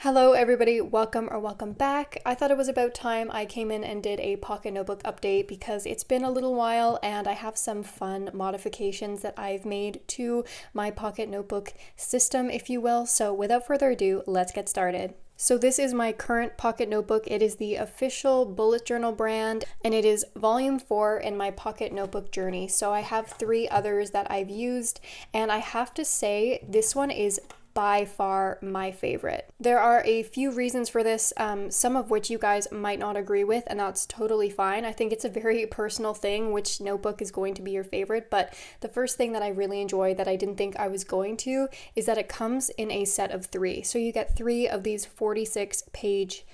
Hello everybody, welcome back. I thought it was about time I came in and did a pocket notebook update because it's been a little while and I have some fun modifications that I've made to my pocket notebook system, if you will. So without further ado, let's get started. So this is my current pocket notebook. It is the official bullet journal brand and it is volume 4 in my pocket notebook journey. So I have 3 others that I've used and I have to say this one is by far my favorite. There are a few reasons for this, some of which you guys might not agree with, and that's totally fine. I think it's a very personal thing which notebook is going to be your favorite, but the first thing that I really enjoy that I didn't think I was going to is that it comes in a set of 3. So you get 3 of these 46-page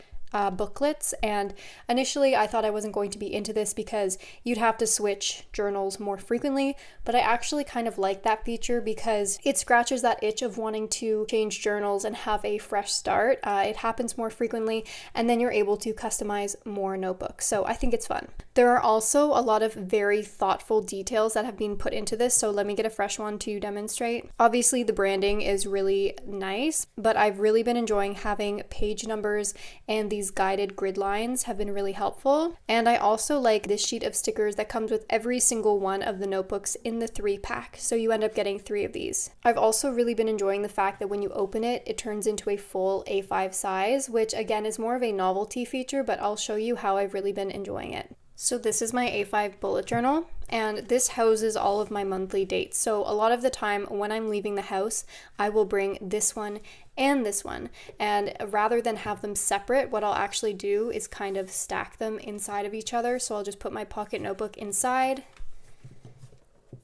booklets, and initially I thought I wasn't going to be into this because you'd have to switch journals more frequently, but I actually kind of like that feature because it scratches that itch of wanting to change journals and have a fresh start. It happens more frequently and then you're able to customize more notebooks, so I think it's fun. There are also a lot of very thoughtful details that have been put into this, so let me get a fresh one to demonstrate. Obviously the branding is really nice, but I've really been enjoying having page numbers, and these guided grid lines have been really helpful. And I also like this sheet of stickers that comes with every single one of the notebooks in the 3-pack, so you end up getting 3 of these. I've also really been enjoying the fact that when you open it, it turns into a full A5 size, which again is more of a novelty feature, but I'll show you how I've really been enjoying it. So this is my A5 bullet journal, and this houses all of my monthly dates. So a lot of the time when I'm leaving the house, I will bring this one and this one. And rather than have them separate, what I'll actually do is kind of stack them inside of each other. So I'll just put my pocket notebook inside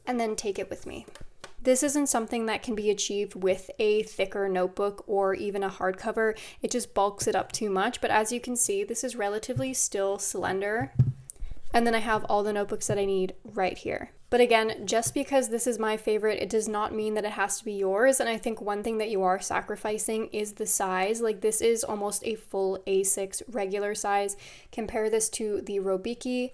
and then take it with me. This isn't something that can be achieved with a thicker notebook or even a hardcover. It just bulks it up too much. But as you can see, this is relatively still slender. And then I have all the notebooks that I need right here. But again, just because this is my favorite, it does not mean that it has to be yours. And I think one thing that you are sacrificing is the size. Like, this is almost a full A6 regular size. Compare this to the Robiki,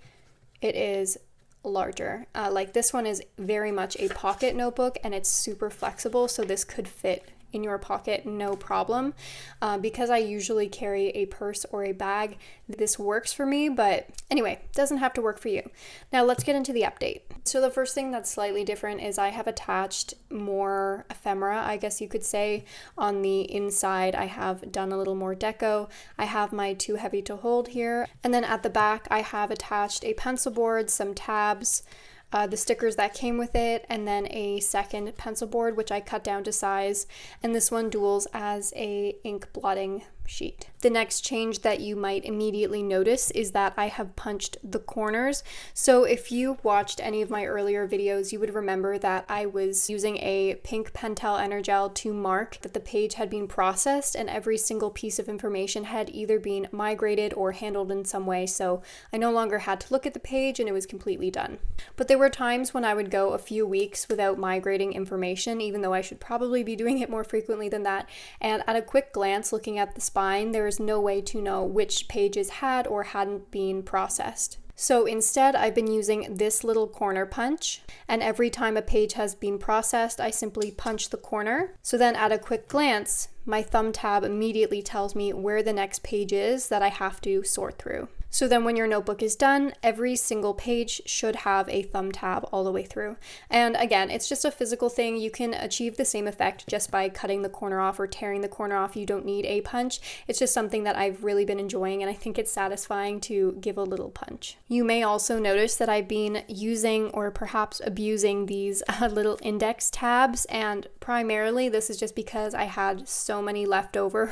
it is larger. Like, this one is very much a pocket notebook and it's super flexible, so this could fit in your pocket no problem. Because I usually carry a purse or a bag, this works for me, but anyway, doesn't have to work for you. Now let's get into the update. So the first thing that's slightly different is I have attached more ephemera, I guess you could say. On the inside I have done a little more deco. I have my too heavy to hold here, and then at the back I have attached a pencil board, some tabs, the stickers that came with it, and then a second pencil board which I cut down to size, and this one duals as a ink blotting sheet. The next change that you might immediately notice is that I have punched the corners. So if you watched any of my earlier videos, you would remember that I was using a pink Pentel Energel to mark that the page had been processed and every single piece of information had either been migrated or handled in some way, so I no longer had to look at the page and it was completely done. But there were times when I would go a few weeks without migrating information, even though I should probably be doing it more frequently than that, and at a quick glance looking at the spine, there is no way to know which pages had or hadn't been processed. So instead, I've been using this little corner punch, and every time a page has been processed, I simply punch the corner. So then at a quick glance, my thumb tab immediately tells me where the next page is that I have to sort through. So then when your notebook is done, every single page should have a thumb tab all the way through. And again, it's just a physical thing. You can achieve the same effect just by cutting the corner off or tearing the corner off. You don't need a punch. It's just something that I've really been enjoying, and I think it's satisfying to give a little punch. You may also notice that I've been using or perhaps abusing these little index tabs, and primarily this is just because I had so many left over.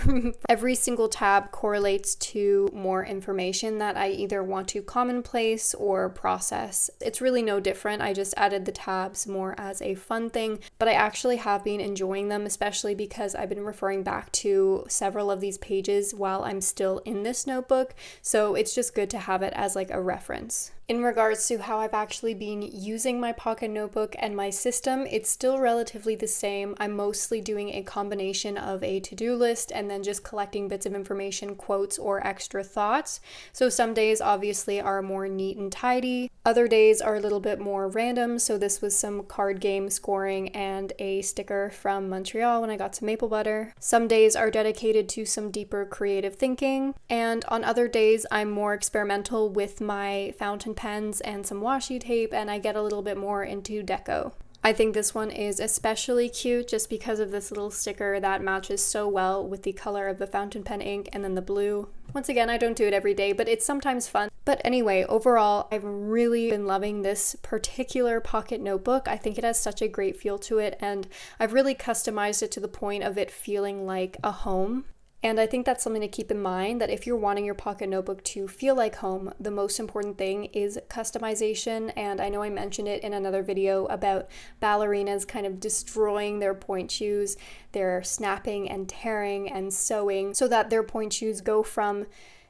Every single tab correlates to more information that I either want to commonplace or process. It's really no different. I just added the tabs more as a fun thing, but I actually have been enjoying them, especially because I've been referring back to several of these pages while I'm still in this notebook, so it's just good to have it as like a reference. In regards to how I've actually been using my pocket notebook and my system, it's still relatively the same. I'm mostly doing a combination of a to-do list and then just collecting bits of information, quotes, or extra thoughts. So some days obviously are more neat and tidy. Other days are a little bit more random, so this was some card game scoring and a sticker from Montreal when I got some maple butter. Some days are dedicated to some deeper creative thinking, and on other days I'm more experimental with my fountain pens and some washi tape, and I get a little bit more into deco. I think this one is especially cute just because of this little sticker that matches so well with the color of the fountain pen ink and then the blue. Once again, I don't do it every day, but it's sometimes fun. But anyway, overall, I've really been loving this particular pocket notebook. I think it has such a great feel to it, and I've really customized it to the point of it feeling like a home. And I think that's something to keep in mind, that if you're wanting your pocket notebook to feel like home, the most important thing is customization. And I know I mentioned it in another video about ballerinas kind of destroying their point shoes. They're snapping and tearing and sewing so that their point shoes go from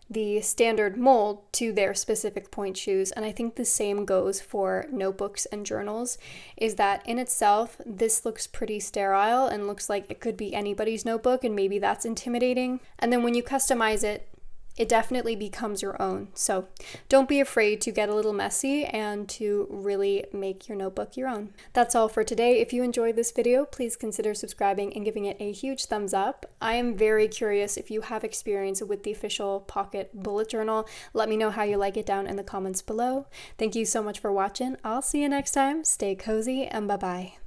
the standard mold to their specific point shoes. And I think the same goes for notebooks and journals, is that in itself, this looks pretty sterile and looks like it could be anybody's notebook, and maybe that's intimidating. And then when you customize it, it definitely becomes your own. So don't be afraid to get a little messy and to really make your notebook your own. That's all for today. If you enjoyed this video, please consider subscribing and giving it a huge thumbs up. I am very curious if you have experience with the official pocket bullet journal. Let me know how you like it down in the comments below. Thank you so much for watching. I'll see you next time. Stay cozy and bye-bye.